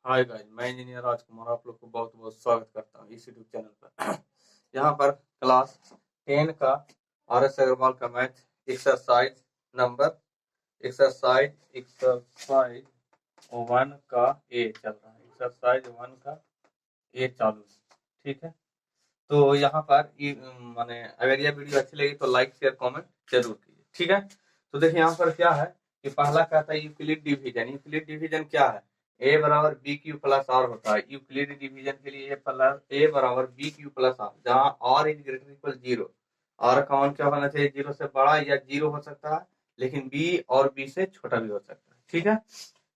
Hi guys, मैं engineer राजकुमार आप लोग को बहुत बहुत स्वागत करता हूँ इस यूट्यूब चैनल पर। यहाँ पर क्लास 10 का RS अग्रवाल का मैथ एक्सरसाइज नंबर एक्सरसाइज 1 का ए चल रहा है। एक्सरसाइज 1 का ए चालू है, ठीक है। तो यहाँ पर माने अगर यह वीडियो अच्छी लगी तो लाइक शेयर कमेंट जरूर कीजिए, ठीक है। तो देखिए यहाँ पर क्या है कि पहला कहता है यूक्लिड डिवीजन। यूक्लिड डिवीजन क्या है? ए बराबर बी क्यू प्लस आर होता है। यूक्लिड डिवीजन के लिए ए बराबर बी क्यू प्लस आर, जहाँ r is greater equal 0। R का मान क्या होना चाहिए? 0 से बड़ा या 0 हो सकता है, लेकिन बी और बी से छोटा भी हो सकता है, ठीक है।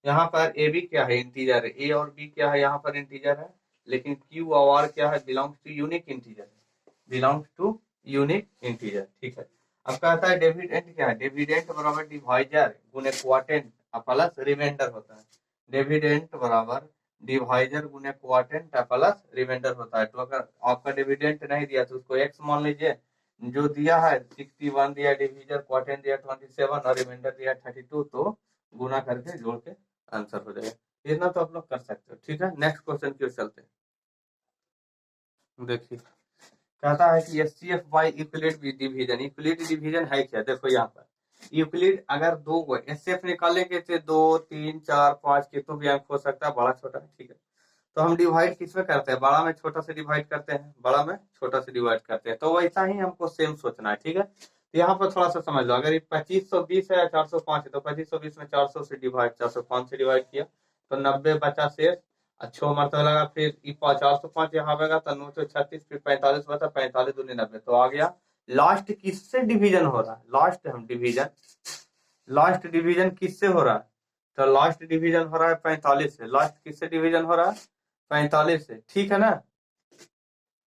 यहाँ पर ए बी क्या है? इंटीजर है। ए और बी क्या है? यहाँ पर इंटीजर है, लेकिन क्यू और आर क्या है? Belongs to unique integer, belongs to unique integer, ठीक है। अब कहता है डिविडेंड क्या है? डिविडेंड बराबर डिवाइजर गुने क्वाटेंट प्लस रिमाइंडर होता है। डिविडेंड बराबर डिवाइजर गुने क्वाटेंट प्लस रिमाइंडर होता है। तो अगर आपका डिविडेंड नहीं दिया तो उसको एक्स मान लीजिए, जो दिया है 61 दिया, डिविजर क्वाटेंट दिया 27 और रिमाइंडर दिया 32, तो गुना करके जोड़ के आंसर हो जाएगा। इतना तो आप लोग कर सकते हो, ठीक है। नेक्स्ट क्वेश्चन की ओर चलते हैं। देखिए कहता है कि HCF by Euclid division. Euclid division है क्या? देखो यहाँ पर यूक्लिड अगर दो को एचसीएफ निकालेंगे तो 2 3 4 5 कितनों भी अंक हो सकता है, बड़ा छोटा, ठीक है। तो हम डिवाइड किस में करते हैं? बड़ा में छोटा से डिवाइड करते हैं, बड़ा में छोटा से डिवाइड करते हैं। तो वैसा ही हमको सेम सोचना है, ठीक है। तो यहाँ पर थोड़ा सा समझ लो, अगर ये 2520 है या 405 है, तो 2520 में 400 से डिवाइड 405 से डिवाइड किया तो 90 बचा शेष। अच्छो मरतबा लगा, फिर 405 यहाँ आएगा तो 936, फिर 45 बचा, 45 दूनी 90, तो आ गया। लास्ट किससे डिवीजन हो रहा है? लास्ट डिवीजन किससे हो रहा है? तो लास्ट डिवीजन हो रहा है 45 से। लास्ट किससे डिवीजन हो रहा है? 45 से, ठीक है ना।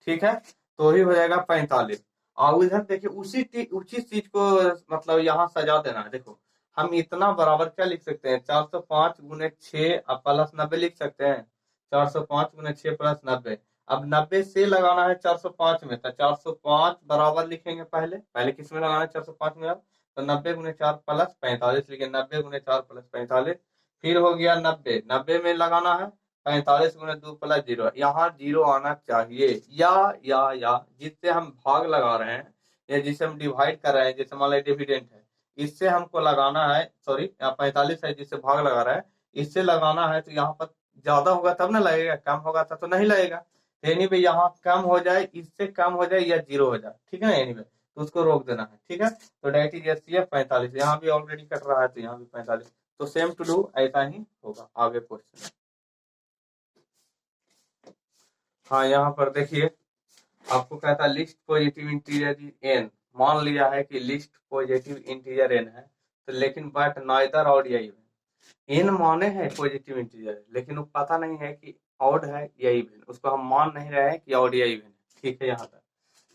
ठीक है, तो ही हो जाएगा 45। और इधर देखिए उसी चीज को मतलब यहाँ सजा देना है। देखो हम इतना बराबर क्या लिख सकते हैं? 405 गुने 6 प्लस 90 लिख सकते हैं। 405 गुने 6 प्लस 90। अब 90 से लगाना है 405 में, तो 405 बराबर लिखेंगे। पहले पहले किस में लगाना है? 405 में। अब तो 90 गुने 4 प्लस 45 लिखे, 90 गुने 4 प्लस 45। फिर हो गया 90, 90 में लगाना है 45 गुने 2 प्लस 0। यहाँ 0 आना चाहिए, या जिससे हम भाग लगा रहे हैं या जिसे हम डिवाइड कर रहे हैं, जैसे मान लो डिविडेंड है, इससे हमको लगाना है, सॉरी यहाँ 45 है जिससे भाग लगा रहा है, इससे लगाना है। तो यहाँ पर ज्यादा होगा तब ना लगेगा, कम होगा तो नहीं लगेगा। तो यानी भाई यहाँ कम हो जाए, इससे कम हो जाए या 0 हो जाए, ठीक है ना। यानी तो उसको रोक देना है, ठीक है। तो डायरेक्ट जैसे 45 यहाँ भी ऑलरेडी कट रहा है, तो यहाँ भी 45। तो सेम टू डू ऐसा ही होगा। आगे क्वेश्चन। हाँ यहाँ पर देखिए आपको कहता है लिस्ट पॉजिटिव इंटीजर एन। मान लिया है कि लिस्ट पॉजिटिव इंटीजर एन है, तो लेकिन बट नाइदर ऑड या इवन। एन माने है पॉजिटिव इंटीजर, लेकिन वो पता नहीं है कि ऑड है या इवन। उसको हम मान नहीं रहे हैं कि ऑड या इवन है, ठीक है। यहाँ तक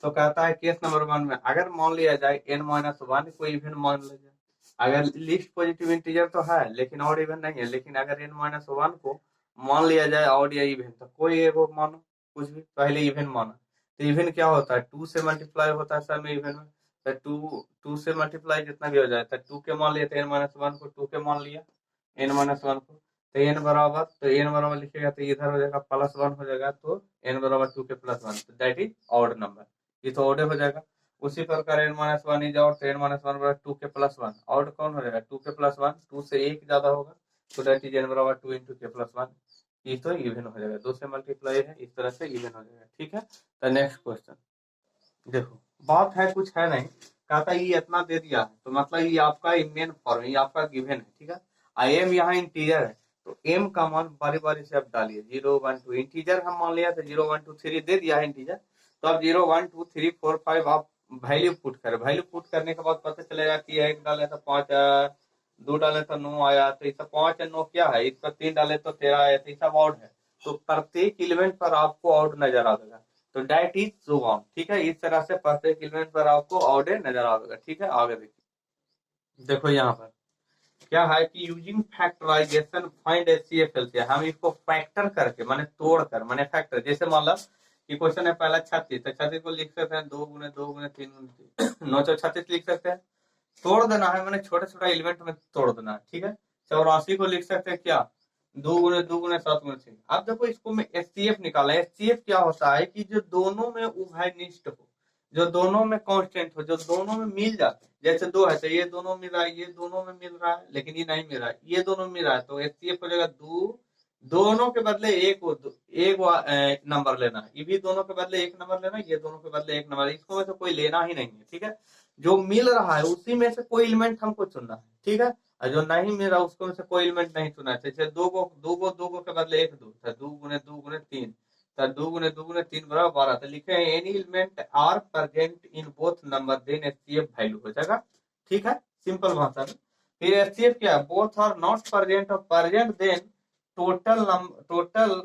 तो कहता है केस नंबर 1 में अगर मान लिया जाए n-1 को इवन मान लिया जाए। अगर लिस्ट पॉजिटिव इंटीजर तो है लेकिन ऑड इवन नहीं है, लेकिन अगर n-1 को मान लिया जाए ऑड या इवन, तो कोई एगो मानो, कुछ भी, पहले इवन माना। तो इवन क्या होता है? 2 से मल्टीप्लाई होता है सर में इवन में। तो 2 से मल्टीप्लाई जितना भी हो जाए, तो 2 के मान लिया, तो n-1 को 2 के मान लिया, n-1 को। तो n बराबर लिखेगा तो इधर हो जाएगा +1 हो जाएगा, तो n बराबर 2 के +1, तो दैट इज ऑड नंबर। ये तो ऑड हो जाएगा। उसी प्रकार n-1 इज ऑड, तो n-1 बराबर 2 के +1। ऑड कौन हो जाएगा? 2 के +1, 2 से 1 ज्यादा होगा, तो दैट इज n बराबर 2 into के +1। ये तो इवन हो जाएगा, 2 से मल्टीप्लाई है, इस तरह से इवन हो जाएगा, ठीक है। तो नेक्स्ट क्वेश्चन देखो, बात है कुछ है नहीं, कहता ये इतना दे दिया है, तो मतलब ये आपका मेन फॉर्म, ये आपका गिवन है, ठीक है। आई एम यहाँ इंटीजर है, तो एम का मान बारी बारी से आप डालिए। 0 1 2 इंटीजर हम मान लिया, तो 0 1 2 3 दे दिया है इंटीजर। तो अब 0 1 2 3 4 5 आप वैल्यू पुट करें। वैल्यू पुट करने के बाद पता चलेगा कि 1 डाले तो 5 आया, 2 डाले तो 9 आया, तो इसका 5 और 9 क्या है? इस पर 3 डाले तो 13 आया, तो सब ऑड है। तो प्रत्येक एलिमेंट पर आपको ऑड नजर आएगा, तो डेट इज सो ऑन, ठीक है। इस तरह से प्रत्येक एलिमेंट पर आपको ऑर्डर नजर आएगा, ठीक है। आगे देखिए, देखो यहाँ पर क्या है कि using factorisation find HCF LCM. हम इसको फैक्टर करके माने तोड़ कर माने फैक्टर, जैसे मान लो कि क्वेश्चन है पहला 36, तो 36 को लिख सकते हैं 2 गुने 2 गुने 3 गुने 936 लिख सकते हैं। तोड़ देना है, मैंने छोटे छोटे एलिमेंट में तोड़ देना है, ठीक है। 84 को लिख सकते हैं क्या? दो गुने दो गुने 7 गुने 6। अब देखो इसको मैं एचसीएफ निकाला। एचसीएफ क्या होता है कि जो दोनों में उभयनिष्ठ हो, जो दोनों में कांस्टेंट हो, जो दोनों में मिल जाते हैं। जैसे दो है तो ये दोनों मिल रहा है, ये दोनों में मिल रहा है, लेकिन ये नहीं मिल रहा है, ये दोनों मिल रहा है, तो एचसीएफ हो जाएगा दो। दोनों के बदले एक नंबर लेना है, ये भी दोनों के बदले एक नंबर लेना है, ये दोनों के बदले एक नंबर, इसको में से कोई लेना ही नहीं है। ठीक है, जो मिल रहा है उसी में से कोई एलिमेंट हमको चुनना है। ठीक है, और जो नहीं मिल रहा उसको में से कोई एलिमेंट नहीं चुना है। जैसे दो को के बदले एक दो, तो दो गुने तीन, तो दो गुने तीन बराबर 12। तो लिखे हैं any element are present in both number then HCF value हो जाएगा। ठीक है, सिंपल भाषा में। फिर एचसीएफ क्या है, बोथ आर नॉट प्रेजेंट और present then total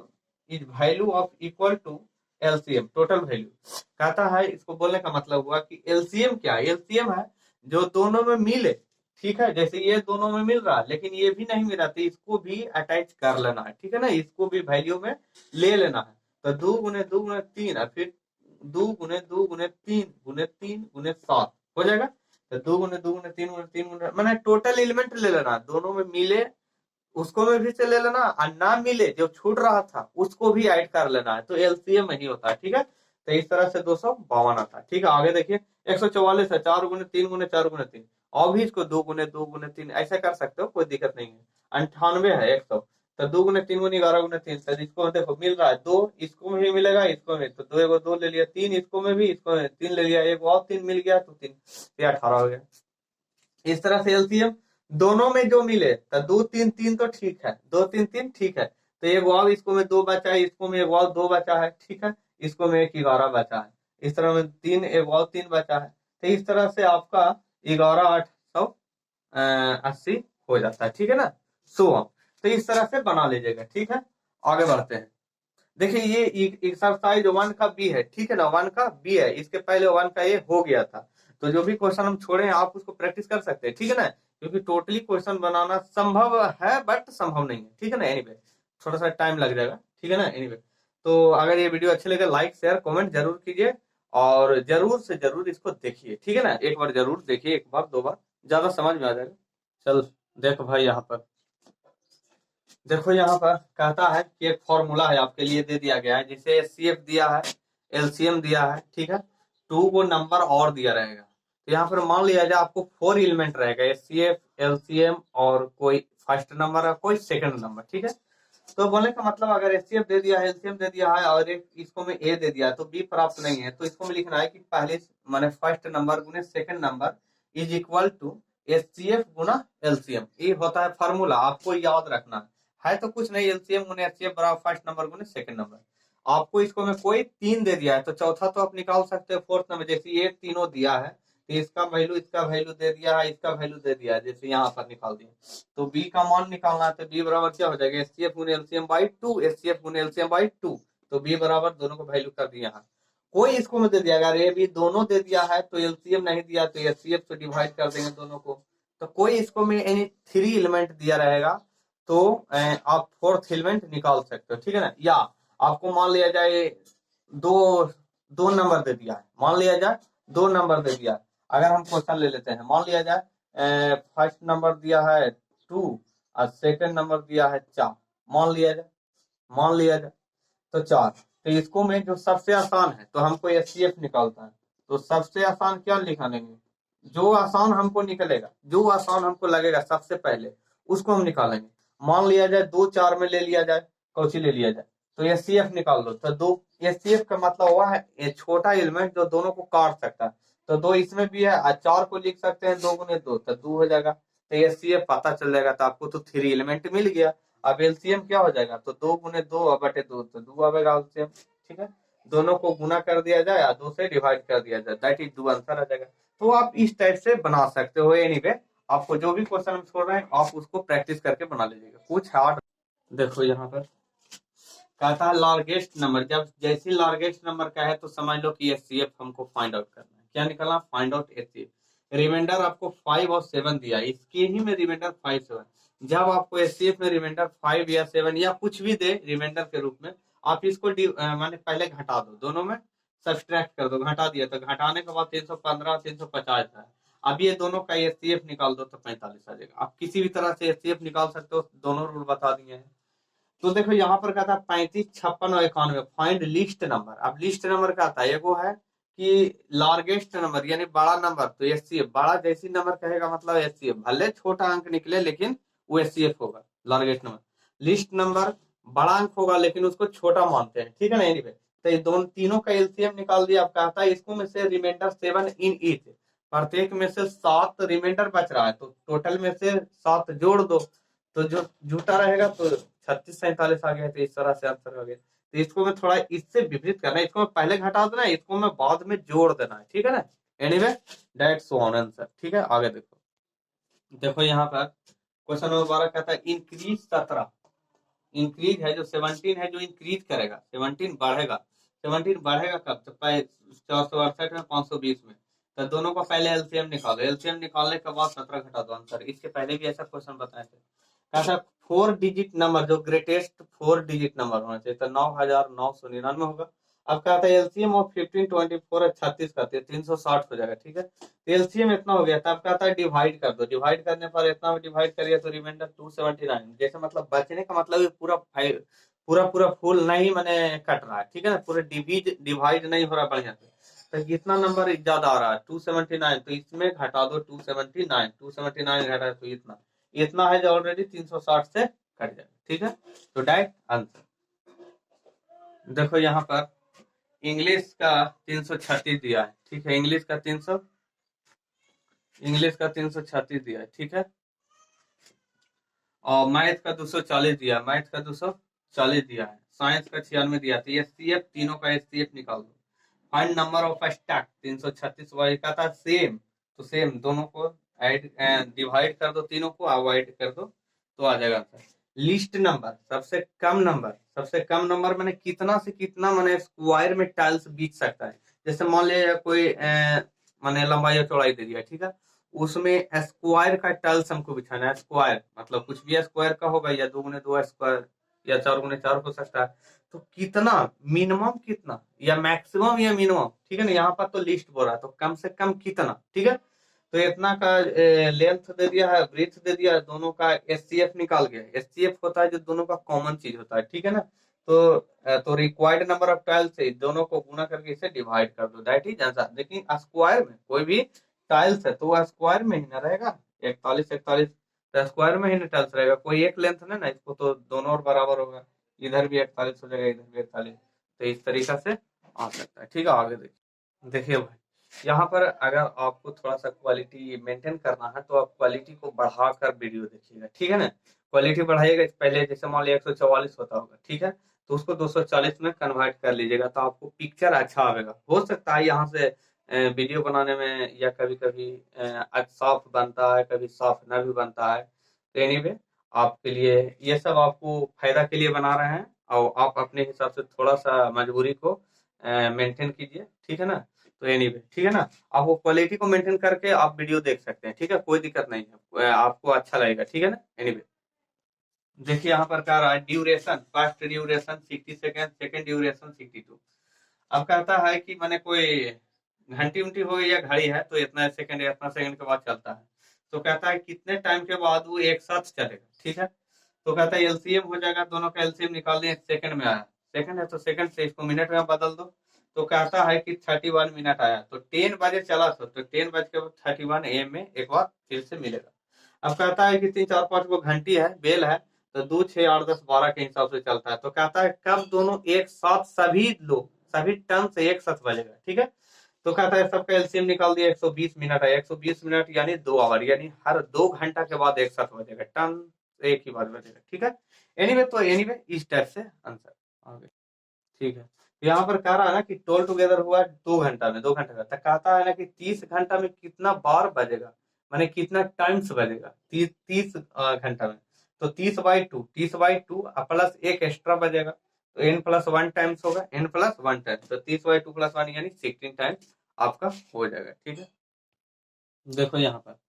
is value of equal to LCM. Total value कहता है, इसको बोलने का मतलब हुआ कि एलसीएम क्या है, एलसीएम है जो दोनों में मिले। ठीक है, जैसे ये दोनों में मिल रहा है लेकिन ये भी नहीं मिल रहा, तो इसको भी अटैच कर लेना है। ठीक है ना, इसको भी वैल्यू में ले लेना है। तो दो गुने तीन और फिर दो गुने तीन गुने 7 हो जाएगा। तो दो गुने तीन गुने मैंने टोटल एलिमेंट ले लेना, दोनों में मिले उसको में भी से ले लेना, और ना मिले जो छूट रहा था उसको भी ऐड कर लेना है, तो एलसीएम ही होता है। ठीक है, तो इस तरह से 252 आता है। ठीक है, आगे देखिए 144 है, 4 गुने 3 गुने 4 गुने 3, और भी इसको दो गुने तीन ऐसा कर सकते हो, कोई दिक्कत नहीं है। 98 है 100, तो दो गुने तीन गुने 11 गुने 3, तो इसको देखो मिल रहा है दो, इसको में भी मिलेगा, इसको में, तो दो एगो दो ले लिया, तीन इसको में भी, इसको में तीन ले लिया, एक और तीन मिल गया, तो तीन, ये 18 हो गया। इस तरह से एलसीएम दोनों में जो मिले, तो दो तीन तीन तो ठीक है, दो तीन तीन ठीक है, तो एक और इसको में दो बचा है, इसको में एक और दो बचा है। ठीक है, इसको में एक 11 बचा है, इस तरह में तीन एक और तीन बचा है, तो इस तरह से आपका 11,880 हो जाता है। ठीक है ना, सो तो इस तरह से बना लीजिएगा। ठीक है, आगे बढ़ते हैं। देखिए ये एक्सरसाइज 1 का बी है। ठीक है ना, 1 का बी है, इसके पहले 1 का ए हो गया था, तो जो भी क्वेश्चन हम छोड़े हैं आप उसको प्रैक्टिस कर सकते हैं। ठीक है ना, क्योंकि टोटली क्वेश्चन बनाना संभव है बट संभव नहीं है। ठीक है ना, एनीवे थोड़ा सा टाइम लग जाएगा। ठीक है ना, एनीवे तो अगर ये वीडियो अच्छे लगे लाइक शेयर कमेंट जरूर कीजिए, और जरूर से जरूर इसको देखिए। ठीक है ना, एक बार जरूर देखिए, एक बार दो बार, ज्यादा समझ में आ जाएगा। चल देखो भाई, यहाँ पर देखो, यहाँ पर कहता है कि एक फॉर्मूला है आपके लिए दे दिया गया है, जिसे एचसीएफ दिया है, एलसीएम दिया है। ठीक है, टू को नंबर और दिया रहेगा, तो यहाँ पर मान लिया जाए आपको 4 एलिमेंट रहेगा, एचसीएफ एलसीएम और कोई फर्स्ट नंबर है कोई सेकंड नंबर। ठीक है, तो बोलने का मतलब अगर एचसीएफ दे दिया है, एलसीएम दे दिया है, और एक इसको में ए दे दिया है, तो बी प्राप्त नहीं है, तो इसको में लिखना है कि पहले माने फर्स्ट नंबर गुने second number is equal to HCF गुना एलसीएम। ये होता है फार्मूला, आपको याद रखना है तो कुछ नहीं, एलसीएम गुने एचसीएफ बराबर फर्स्ट नंबर गुने सेकंड नंबर। आपको इसको में कोई तीन दे दिया है, तो चौथा तो आप निकाल सकते हो फोर्थ नंबर, जैसे एक तीनों दिया है, तो इसका वैल्यू दे दिया है, इसका वैल्यू दे दिया है, जैसे यहाँ पर निकाल दिया, तो बी का मान निकालना है, तो बी बराबर क्या हो जाएगा, एचसीएफ गुने एलसीएम बाई टू, एचसीएफ गुने एलसीएम बाई टू, तो बी बराबर दोनों को वैल्यू कर दिया है। कोई इसको में दे दिया, अगर ए बी दोनों दे दिया है तो एलसीएम नहीं दिया, तो एचसीएफ से डिवाइड कर देंगे दोनों को। तो कोई इसको में एनी 3 एलिमेंट दिया रहेगा, तो आप फोर्थ एलिमेंट निकाल सकते हो। ठीक है ना, या आपको मान लिया जाए दो दो नंबर दे दिया है, मान लिया जाए दो नंबर दे दिया है। अगर हम क्वेश्चन ले लेते हैं, मान लिया जाए फर्स्ट नंबर दिया है 2 और सेकंड नंबर दिया है 4, मान लिया जाए तो 4, तो इसको में जो सबसे आसान है, तो हमको एचसीएफ निकालता है, तो सबसे आसान क्या लिखा लेंगे, जो आसान हमको निकलेगा, जो आसान हमको लगेगा सबसे पहले उसको हम निकालेंगे। मान लिया जाए 2 4 में ले लिया जाए, कौची ले लिया जाए, तो एचसीएफ निकाल दो, तो दो एचसीएफ का मतलब हुआ है ये छोटा एलिमेंट जो दोनों को काट सकता है, तो दो इसमें भी है, और 4 को लिख सकते हैं 2 गुने 2, तो 2 हो जाएगा, तो एचसीएफ पता चल जाएगा, तो आपको तो 3 एलिमेंट मिल गया। अब एलसीएम क्या हो जाएगा, तो 2 गुने 2 बटे 2, तो 2 आएगा एलसीएम। ठीक है, दोनों को गुना कर दिया जाए और 2 से डिवाइड कर दिया जाए, दैट इज 2 आंसर आ जाएगा। तो आप इस टाइप से बना सकते हो। एनीवे आपको जो भी क्वेश्चन हम छोड़ रहे हैं आप उसको प्रैक्टिस करके बना लीजिएगा, कुछ हार्ड। देखो यहाँ पर कहता है लार्जेस्ट नंबर, जब जैसे लार्जेस्ट नंबर का है तो समझ लो कि एचसीएफ हमको फाइंड आउट करना है। क्या निकालना, फाइंड आउट एचसीएफ। रिमाइंडर आपको 5 और 7 दिया, इसके ही में रिमाइंडर 5 7, जब आपको एचसीएफ में रिमाइंडर 5 या 7 या कुछ भी दे रिमाइंडर के रूप में, आप इसको माने पहले घटा दो, दोनों में सब्सट्रैक्ट कर दो, घटा दिया तो घटाने के बाद 315 350 है। अब ये दोनों का एचसीएफ निकाल दो तो 45 आ जाएगा। आप किसी भी तरह से एचसीएफ निकाल सकते हो, दोनों रूल बता दिए हैं। तो देखो यहाँ पर कहता है 35, 56 और 91, फाइंड लिस्ट नंबर। अब लिस्ट नंबर क्या आता है, एगो है कि लार्जेस्ट नंबर यानी बड़ा नंबर, तो एचसीएफ, बड़ा जैसी नंबर कहेगा मतलब एचसीएफ, भले छोटा अंक निकले लेकिन वो एचसीएफ होगा, लार्जेस्ट नंबर। लिस्ट नंबर बड़ा अंक होगा लेकिन उसको छोटा मानते हैं, ठीक है ना। एनीवे तो ये दोनों तीनों का एलसीएम निकाल दिया। अब कहता है इसको में से रिमाइंडर 7 इन ईच, प्रत्येक में से 7 रिमाइंडर बच रहा है, तो टोटल में से 7 जोड़ दो, तो जो झूठा रहेगा तो 36, 47 आ गया, तो इस तरह से आंसर हो गया। तो इसको मैं थोड़ा इससे विपरीत करना है, इसको मैं पहले घटा देना है, इसको मैं बाद में जोड़ देना है, ठीक है ना। एनीवे दैट्स वन आंसर, ठीक है। आगे देखो, देखो यहाँ पर क्वेश्चन नंबर 12 कहता है इंक्रीज 17, इंक्रीज है जो 17 है जो इंक्रीज करेगा, 17 बढ़ेगा, 17 बढ़ेगा कब, तो 468 में, 520 में, तो दोनों का पहले एलसीएम निकालो, एलसीएम निकालने के बाद 17 घटा दो आंसर। इसके पहले भी ऐसा क्वेश्चन बताए थे। कहा 4 डिजिट नंबर, जो ग्रेटेस्ट 4 डिजिट नंबर होना चाहिए, तो 9999 होगा। अब क्या था एलसीएम ऑफ 15, 24 और 36 का 360 हो जाएगा, ठीक है। तो एलसीएम इतना हो गया था। अब क्या था डिवाइड कर दो, डिवाइड करने पर इतना में डिवाइड करिए तो रिमाइंडर 279, जैसे मतलब बचने का मतलब ये पूरा पूरा पूरा फुल नहीं मैंने कट रहा है, ठीक है ना, पूरा डिवाइड नहीं हो रहा बढ़िया से। तो कितना नंबर ज्यादा आ रहा है 279, तो इसमें घटा दो 279, 279 घटा तो इतना, इतना है जो ऑलरेडी 360 से कट जाएगा, ठीक है। तो डायरेक्ट आंसर। देखो यहाँ पर इंग्लिश का 336 दिया है, ठीक है, इंग्लिश का 336 दिया है, ठीक है। और मैथ का 240 दिया, मैथ का 240 दिया है, साइंस का 96 दिया। तो एचसीएफ तीनों का एचसीएफ निकाल दो। Find number of stack 336 y का था सेम, तो सेम दोनों को ऐड डिवाइड कर दो, तीनों को अवॉइड कर दो, तो आ जाएगा आंसर। लिस्ट नंबर सबसे कम नंबर, सबसे कम नंबर मैंने कितना से कितना मैंने स्क्वायर में टाइल्स बीच सकता है। जैसे मान लिया कोई मैंने लंबाई और चौड़ाई दे दिया, ठीक है, उसमें स्क्वायर का टाइल्स हमको बिछाना है। स्क्वायर मतलब कुछ भी स्क्वायर का होगा, या 2 x 2 स्क्वायर या 4 x 4 हो सकता है। तो कितना मिनिमम, कितना या मैक्सिमम या मिनिमम, ठीक है ना। यहाँ पर तो लिस्ट बोल रहा है, तो कम से कम कितना, ठीक है। तो इतना का लेंथ दे दिया है, ब्रेथ दे दिया है, दोनों का एचसीएफ निकाल गया। एचसीएफ होता है जो दोनों का कॉमन चीज होता है, ठीक है ना। तो रिक्वायर्ड नंबर ऑफ टाइल्स से दोनों को गुना करके इसे डिवाइड कर दो, दैट इज आंसर। लेकिन स्क्वायर में कोई भी टाइल्स है तो वो स्क्वायर में ही ना रहेगा, 41 41 तो स्क्वायर में ही ना टाइल्स रहेगा, कोई एक लेंथ ना ना, इसको तो दोनों और बराबर होगा, इधर भी 41 हो जाएगा, इधर भी 41, तो इस तरीका से आ सकता है, ठीक है। आगे देखिए, देखिए भाई यहाँ पर अगर आपको थोड़ा सा क्वालिटी मेंटेन करना है तो आप क्वालिटी को बढ़ाकर वीडियो देखिएगा, ठीक है ना। क्वालिटी बढ़ाइएगा, पहले जैसे मान लिया 144 होता होगा, ठीक है, तो उसको 240 में कन्वर्ट कर लीजिएगा, तो आपको पिक्चर अच्छा आएगा। हो सकता है यहाँ से वीडियो बनाने में या कभी कभी साफ बनता है, कभी साफ न भी बनता है, तो एनीवे आपके लिए ये सब आपको फायदा के लिए बना रहे हैं, और आप अपने हिसाब से थोड़ा सा मजबूरी को मेंटेन कीजिए, ठीक है ना। तो एनीवे ठीक है ना, आप वो क्वालिटी को मेंटेन करके आप वीडियो देख सकते हैं, ठीक है, कोई दिक्कत नहीं है, आपको अच्छा लगेगा, ठीक है ना। एनीवे देखिए यहाँ पर क्या रहा है, duration, first duration 60 second, second duration 62। अब कहता है कि मैंने कोई घंटी उंटी हो गई या घड़ी है तो इतना सेकंड या इतना सेकंड के बाद चलता है, तो कहता है कितने टाइम के बाद वो एक साथ चलेगा, ठीक है। तो कहता है एलसीएम हो जाएगा, दोनों का एलसीएम निकाल दें, सेकंड में आया, सेकंड है तो सेकंड से इसको मिनट में बदल दो, तो कहता है कि 31 मिनट आया, तो 10 बजे चला तो 10 बज के 31 AM में एक बार फिर से मिलेगा। अब कहता है कि 3 4 5 वो घंटी है, बेल है, तो 2 6 8 10 12 के हिसाब से चलता है, तो कहता है कब दोनों एक साथ सभी लोग सभी टर्म से एक साथ बजेगा, ठीक है। तो कहता है सबका एलसीएम निकाल दिया, 120 मिनट है, 120 मिनट यानी 2 आवर, यानी हर 2 घंटा के बाद एक साथ बजेगा, टर्म एक ही बार बजेगा, ठीक है। एनीवे इस टाइप से आंसर आगे, ठीक है। यहाँ पर कह रहा है ना कि टोल टुगेदर हुआ 2 घंटा में, 2 घंटा का, तो कहता है ना कि 30 घंटा में कितना बार बजेगा, माने कितना टाइम्स बजेगा 30 घंटा में। तो 30/2, 30/2 प्लस एक एक्स्ट्रा बजेगा, तो n+1 टाइम्स होगा, n+1 टाइम्स, तो 30/2 + 1 यानी 16 टाइम्स आपका हो जाएगा, ठीक है। देखो यहाँ पर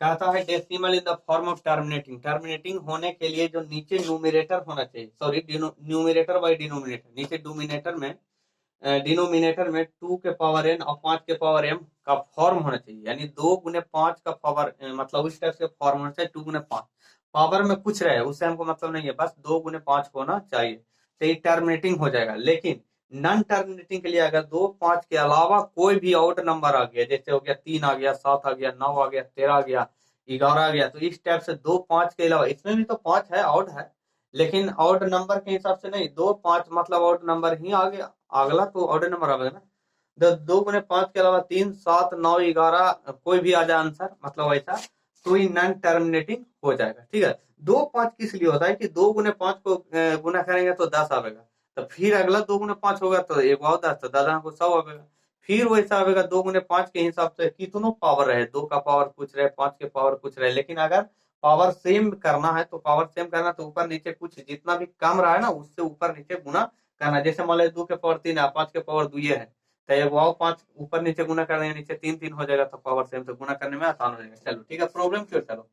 कहता है decimal in the form of terminating, terminating होने के लिए जो नीचे न्यूमिनेटर होना चाहिए, सॉरी न्यूमिनेटर बाई डिनोमिनेटर, नीचे डिनोमिनेटर में 2 के पावर n और 5 के पावर m का फॉर्म होना चाहिए, यानी 2 × 5 का पावर, मतलब इस टाइप से फॉर्म होना चाहिए, 2 × 5, पावर में कुछ रहे उससे हमको मतलब नहीं है, बस 2 गुने 5 होना चाहिए, तो ये टर्मिनेटिंग हो जाएगा। लेकिन नॉन टर्मिनेटिंग के लिए अगर 2 5 के अलावा कोई भी ऑड नंबर आ गया, जैसे हो गया 3 आ गया, 7 आ गया, 9 आ गया, 13 आ गया, 11 आ गया, तो इस टाइप से 2 5 के अलावा, इसमें भी तो 5 है, ऑड है, लेकिन ऑड नंबर के हिसाब से नहीं, 2 5 मतलब ऑड नंबर ही आ गया, अगला तो ऑड नंबर आएगा ना। 2 गुने 5 के अलावा 3 7 9 11 कोई भी आ जाए आंसर, मतलब ऐसा, तो ये नॉन टर्मिनेटिंग हो जाएगा। ठीक है, 2 5 किस लिए होता है कि 2 गुने 5 को गुना करेंगे तो 10 आएगा, तो फिर अगला 2 गुने 5 होगा तो एक और 10, तो दादा को 100 आएगा, फिर वैसा आएगा 2 गुने 5 के हिसाब से कितनों पावर रहे, 2 का पावर पूछ रहे, 5 के पावर पूछ रहे, लेकिन अगर पावर सेम करना है तो पावर सेम करना तो ऊपर नीचे कुछ जितना भी कम रहा है ना उससे ऊपर नीचे गुना करना। जैसे मान लो 2 के पावर 3 है, 5 के पावर 2 है, तो एक वाव 5 ऊपर नीचे गुना कर देंगे, नीचे 3 3 हो जाएगा, तो पावर सेम से गुना करने में आसान हो जाएगा। चलो ठीक है, प्रॉब्लम क्यों, चलो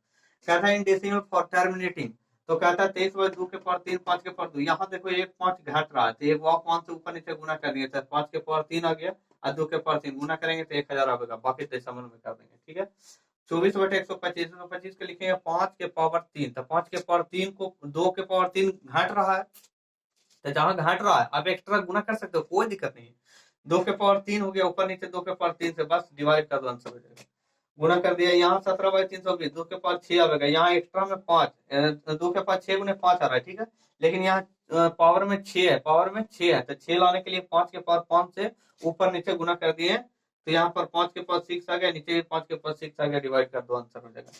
कहता है इन डेसिमल फॉर टर्मिनेटिंग, तो कहता है 23/2 के पावर 3 5 के पावर 2, यहाँ देखो एक 5 घट रहा है, तो एक वाव 5 से ऊपर नीचे गुना कर दिए, तो 5 के पावर 3 आ गया और 2 के पावर 3 गुना करेंगे तो 1000 आएगा, बाकी डेसिमल में कर देंगे। ठीक है, 24/125, 125 के लिखेंगे 5 के पावर 3, तो 5 के पावर 3 को 2 के पावर 3 घट रहा है, तो जहां घट रहा है अब एक्स्ट्रा गुना कर सकते हो, कोई दिक्कत नहीं है। 2 के पावर 3 हो गया, ऊपर नीचे 2 के पावर 3 से बस डिवाइड कर दो, आंसर हो जाएगा। गुना कर दिया, यहाँ 17/320, 2 के पावर 6 आएगा, यहाँ एक्स्ट्रा में 5, 2 के पावर 6 गुने 5 आ रहा है। ठीक है, लेकिन यहाँ पावर में 6 है, पावर में 6 है, तो 6 लाने के लिए 5 के पावर 5 से ऊपर नीचे गुना कर दिए, तो यहाँ पर 5 के पावर 6 आ गया, नीचे भी 5 के पावर 6 आ गया, डिवाइड कर दो, आंसर हो जाएगा।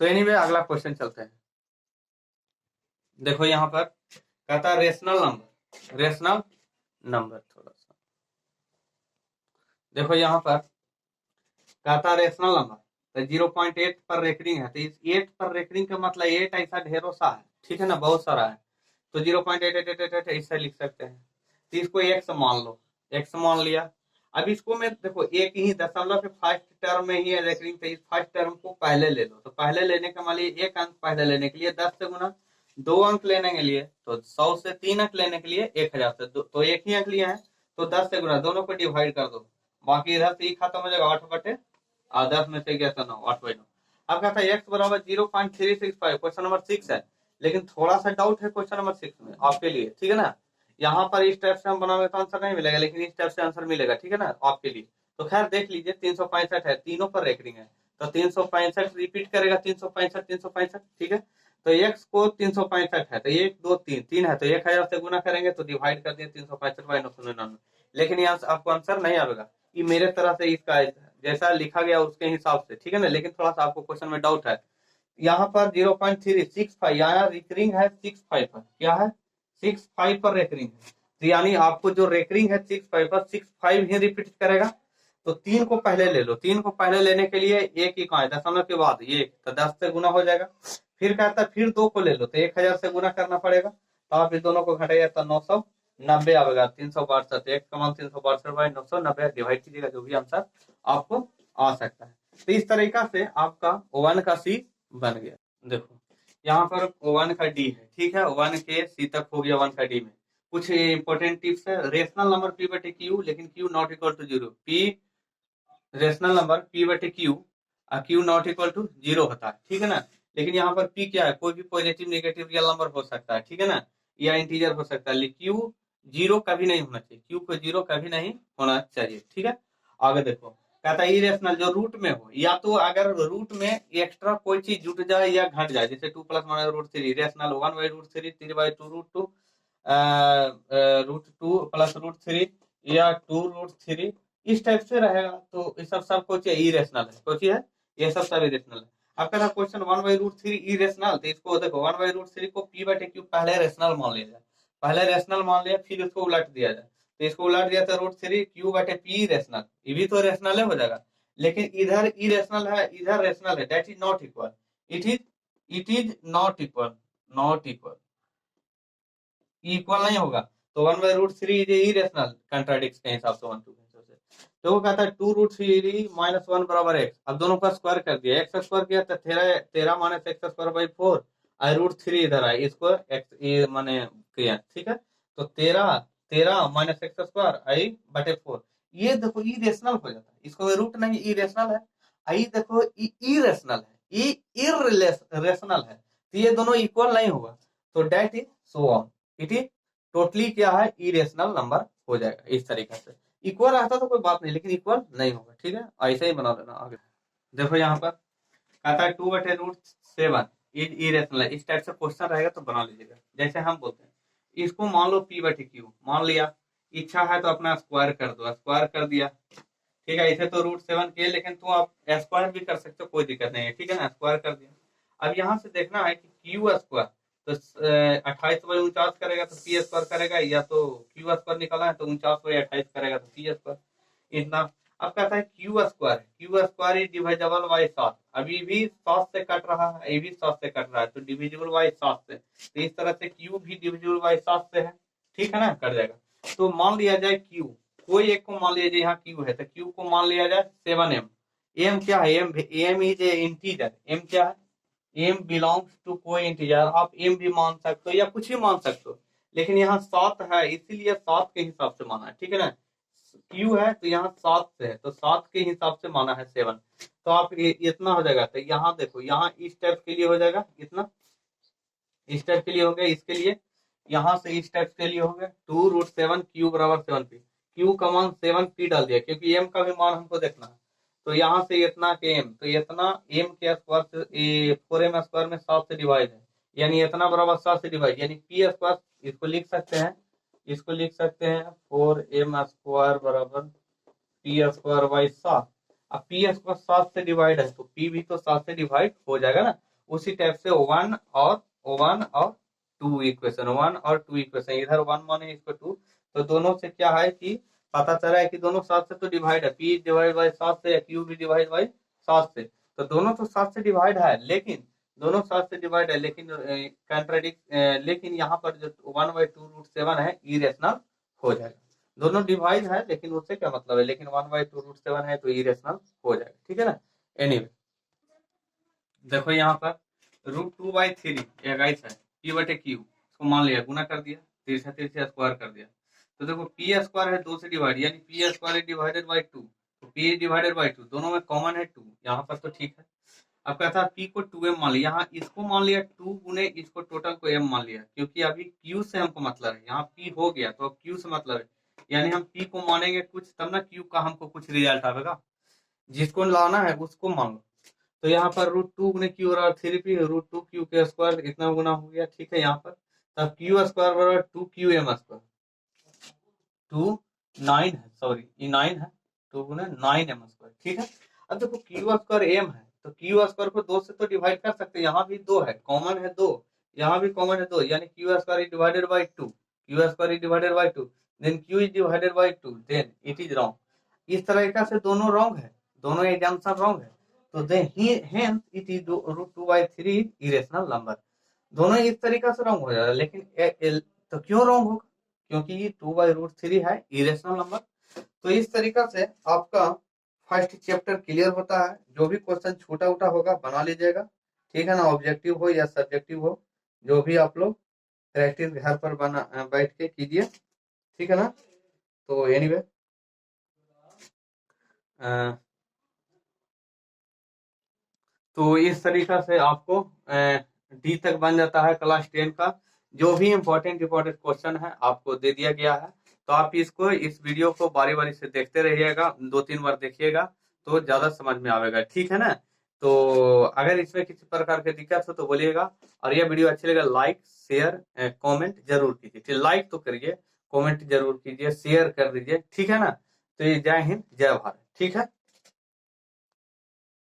तो एनीवे अगला क्वेश्चन चलते हैं। देखो यहाँ पर कहता है रेशनल नंबर, रेशनल नंबर, थोड़ा सा देखो यहाँ पर कहता है रेशनल नंबर, तो 0.8 पर रेकरिंग है, तो इस 8 पर रेकरिंग का मतलब 8 ऐसा ढेरों सा है, ठीक है ना, बहुत सारा है, तो 0.8888 ऐसा लिख सकते हैं। तो इसको x मान लो, x मान लिया। अब इसको मैं देखो एक ही दशमलव के फर्स्ट टर्म में ही है रेकरिंग, तो इस फर्स्ट टर्म को पहले ले लो, तो पहले लेने का मान लीजिए एक अंक पहले लेने के लिए 10 से गुना, 2 अंक लेने के लिए तो 100 से, 3 अंक लेने के लिए 1000 से, तो एक ही अंक लिया है तो 10 से गुना, दोनों को डिवाइड कर दो, बाकी इधर से ही खत्म हो जाएगा, 8/10 में से गया था 9, 8/9। अब कहता है x बराबर 0.365, क्वेश्चन नंबर 6 है, लेकिन थोड़ा सा डाउट है क्वेश्चन नंबर 6 में आपके लिए, ठीक है ना। यहाँ पर इस टाइप से हम बनाओगे तो आंसर नहीं मिलेगा, लेकिन इस टाइप से आंसर मिलेगा, ठीक है ना, आपके लिए। तो खैर देख लीजिए, 365 है, तीनों पर रेकरिंग है, तो 365 रिपीट करेगा, 365 365, ठीक है। तो x को 365 है, तो 1 2 3 3 है, तो 1000 से गुना करेंगे तो डिवाइड कर दिए 365/999, लेकिन यहाँ आपको आंसर नहीं आएगा, ये मेरे तरह से इसका जैसा लिखा गया उसके हिसाब से, ठीक है ना, लेकिन थोड़ा सा आपको क्वेश्चन में डाउट है। यहाँ पर 0.365, यहाँ रेकरिंग है 65 पर, क्या है 65 पर रेकरिंग है, तो यानी आपको जो रेकरिंग है 65 पर 65 ही रिपीट करेगा, तो 3 को पहले ले लो, 3 को पहले लेने के लिए एक ही कहा है, दशमलव के बाद ये, तो 10 से गुना हो जाएगा, फिर कहता है फिर 2 को ले लो, तो 1000 से गुना करना पड़ेगा, तो आप इस दोनों को घटाइए तो 990 आएगा, 362, एक कमान 362/990 डिवाइड कीजिएगा, जो भी आंसर आपको आ सकता है। तो इस तरीका से आपका 1 का सी बन गया। देखो यहाँ पर 1 का डी है, ठीक है, 1 के सी तक हो गया, 1 का डी में कुछ इंपॉर्टेंट टिप्स है। रेशनल नंबर पी बटे क्यू, लेकिन q not equal to 0, p rational number p बटे q, q not equal to 0 होता है, ठीक है ना। लेकिन यहाँ पर पी क्या है, कोई भी पॉजिटिव नेगेटिव रियल नंबर हो सकता है, ठीक है ना, या इंटीजर हो सकता है, लेकिन क्यू 0 कभी नहीं होना चाहिए, क्यू को 0 कभी नहीं होना चाहिए, ठीक है। आगे देखो कहता है इरेशनल जो रूट में हो, या तो अगर रूट में एक्स्ट्रा कोई चीज जुट जाए या घट जाए, जैसे 2 + 1/√3, रेशनल 1/√3, 3/2√2, √2 + √3 या 2√3, इस टाइप से रहेगा, तो ये सब कुछ इरेशनल है, कुछ है, ये सब इरेशनल है। अब कहता क्वेश्चन 1/√3 इरेशनल, तो इसको देखो 1/√3 को p बटे q पहले रेशनल मान लिया जाए, पहले रेशनल मान लिया, फिर उसको उलट दिया जाए, तो इसको उलट दिया तो √3 q बटे p रेशनल, ये भी तो रेशनल हो जाएगा, लेकिन इधर इरेशनल है, इधर रेशनल है, that is not equal, it is not equal, not equal, equal नहीं होगा, तो 1/√3 इज इरेशनल, कंट्राडिक्ट के हिसाब से 1 2 तो वो कहता है 2√3 - 1 बराबर x, अब दोनों का स्क्वायर कर दिया, x स्क्वायर किया तो 13 - x²/4, और √3 इधर आए, इसको x ये माने किया, ठीक है, तो 13 - x² आई बटे 4, ये देखो इरेशनल हो जाता है, इसको रूट नहीं, इरेशनल है, आई देखो इरेशनल है, इरेशनल है, तो ये दोनों इक्वल नहीं होगा, तो that is so on, it is totally क्या है, इरेशनल नंबर हो जाएगा इस तरीके से। इक्वल रहता तो कोई बात नहीं, लेकिन इक्वल नहीं होगा, ठीक है, ऐसे ही बना देना आगे। देखो यहाँ पर कहता है 2/√7 इज इरेशनल, इस टाइप से क्वेश्चन रहेगा तो बना लीजिएगा। जैसे हम बोलते हैं इसको मान लो P/Q मान लिया, इच्छा है तो अपना स्क्वायर कर दो, स्क्वायर कर दिया, ठीक है। इसे तो √7 के, लेकिन तुम आप स्क्वायर भी कर सकते हो, कोई दिक्कत नहीं है, ठीक है ना, स्क्वायर कर दिया। अब यहाँ से देखना है कि क्यू स्क्वायर तो 28/49 करेगा तो पी स्क्वायर करेगा, या तो क्यू स्क्वायर निकाला है तो 49/28 करेगा तो पी स्क्वायर, इतना। अब कहता है Q square is divisible by 7, अभी भी 7 से कट रहा है, ये भी 7 से कट रहा है, तो डिविजिबल बाय 7 से, तो इस तरह से क्यू भी डिविजिबल बाय 7 से है, ठीक है ना, कट जाएगा। तो मान लिया जाए क्यू, कोई एक को मान लिया जाए, यहाँ क्यू है तो क्यू को मान लिया जाए 7m। एम क्या है, m is a integer, m क्या है, एम बिलोंग्स टू कोई इंटीजर, आप एम भी मान सकते हो या कुछ भी मान सकते हो, लेकिन यहाँ 7 है इसीलिए 7 के हिसाब से माना है, ठीक है ना। क्यू है तो यहाँ 7 से है, तो 7 के हिसाब से माना है 7, तो आप इतना हो जाएगा। तो यहाँ देखो, यहाँ इस टाइप के लिए हो जाएगा इतना, इस टाइप के लिए हो गया, इसके लिए यहाँ से इस टाइप के लिए हो गया 2√7 क्यू बराबर 7p, क्यू का मान 7p डाल दिया क्योंकि एम का भी मान हमको देखना है। तो यहाँ से इतना के एम, तो इतना एम के स्क्वायर से 4m स्क्वायर में 7 से डिवाइड है, यानी इतना बराबर 7 से डिवाइड, यानी पी स्क्वायर, इसको लिख सकते हैं, इसको लिख सकते हैं 4m स्क्वायर बराबर पी स्क्वायर बाई 7। अब पी स्क्वायर 7 से डिवाइड है तो पी भी तो 7 से डिवाइड हो जाएगा ना। उसी टाइप से 1 और 2 इक्वेशन, 1 और 2 इक्वेशन, इधर 1 माने इसको 2, तो दोनों से क्या है कि पता चला है कि दोनों 7 से तो डिवाइड है, पी डिवाइड बाई 7 से या क्यू भी डिवाइड बाई 7 से, तो दोनों तो 7 से डिवाइड है, लेकिन दोनों 7 से डिवाइड है, लेकिन लेकिन यहाँ पर जो 1/2√7 है इरेशनल हो जाएगा। दोनों डिवाइड है लेकिन उससे क्या मतलब है, लेकिन 1/2√7 है तो इरेशनल हो जाएगा, ठीक है ना। एनीवे देखो यहाँ पर √2/3 गाइस है P/Q, इसको मान लिया, गुना कर दिया, तिरछा स्क्वायर कर दिया, तो देखो पी स्क्वायर है 2 से डिवाइड, यानी पी स्क्वायर डिवाइडेड बाई 2, तो पी डिवाइडेड बाई 2, दोनों में कॉमन है 2, यहाँ पर तो ठीक है। अब कहता है पी को 2m मान लिया, यहाँ इसको मान लिया 2 गुने इसको, टोटल को m मान लिया, क्योंकि अभी q से हमको मतलब है, यहाँ p हो गया तो अब q से मतलब है, यानी हम p को मानेंगे कुछ तब ना q का हमको कुछ रिजल्ट आएगा, जिसको लाना है उसको मान लो। तो यहाँ पर √2 गुने क्यू और 3p, √2 क्यू के स्क्वायर इतना गुना हो गया, ठीक है। यहाँ पर तब क्यू स्क्वायर बराबर 2qm स्क्वायर, 9 है, सॉरी ये 9 है, 2 गुने 9m स्क्वायर, ठीक है। अब देखो क्यू स्क्वायर m है तो क्यू स्क्वायर को 2 से तो डिवाइड कर सकते हैं, यहाँ भी 2 है, कॉमन है 2, यहाँ भी कॉमन है 2, यानी q square is divided by 2, q square is divided by 2, then q is divided by 2, then it is wrong. इस तरीके से दोनों रॉन्ग है, दोनों एग्जाम्पल रॉन्ग है, तो hence it is √2/3 irrational number, दोनों इस तरीके से रॉन्ग हो जाएगा। लेकिन तो क्यों रॉन्ग होगा, क्योंकि ये 2/√3 है इरेशनल नंबर। तो इस तरीका से आपका फर्स्ट चैप्टर क्लियर होता है, जो भी क्वेश्चन छोटा उटा होगा बना लीजिएगा, ठीक है ना, ऑब्जेक्टिव हो या सब्जेक्टिव हो, जो भी आप लोग प्रैक्टिस घर पर बना बैठ के कीजिए, ठीक है ना। तो एनीवे तो इस तरीका से आपको डी तक बन जाता है क्लास 10 का, जो भी इम्पोर्टेंट क्वेश्चन है आपको दे दिया गया है, तो आप इसको इस वीडियो को बारी बारी से देखते रहिएगा, 2-3 बार देखिएगा तो ज्यादा समझ में आएगा, ठीक है ना। तो अगर इसमें किसी प्रकार की दिक्कत हो तो बोलिएगा, और यह वीडियो अच्छी लगे लाइक शेयर कमेंट जरूर कीजिए, ठीक, लाइक तो करिए, कमेंट जरूर कीजिए, शेयर कर दीजिए, ठीक है ना। तो ये जय हिंद जय भारत, ठीक है।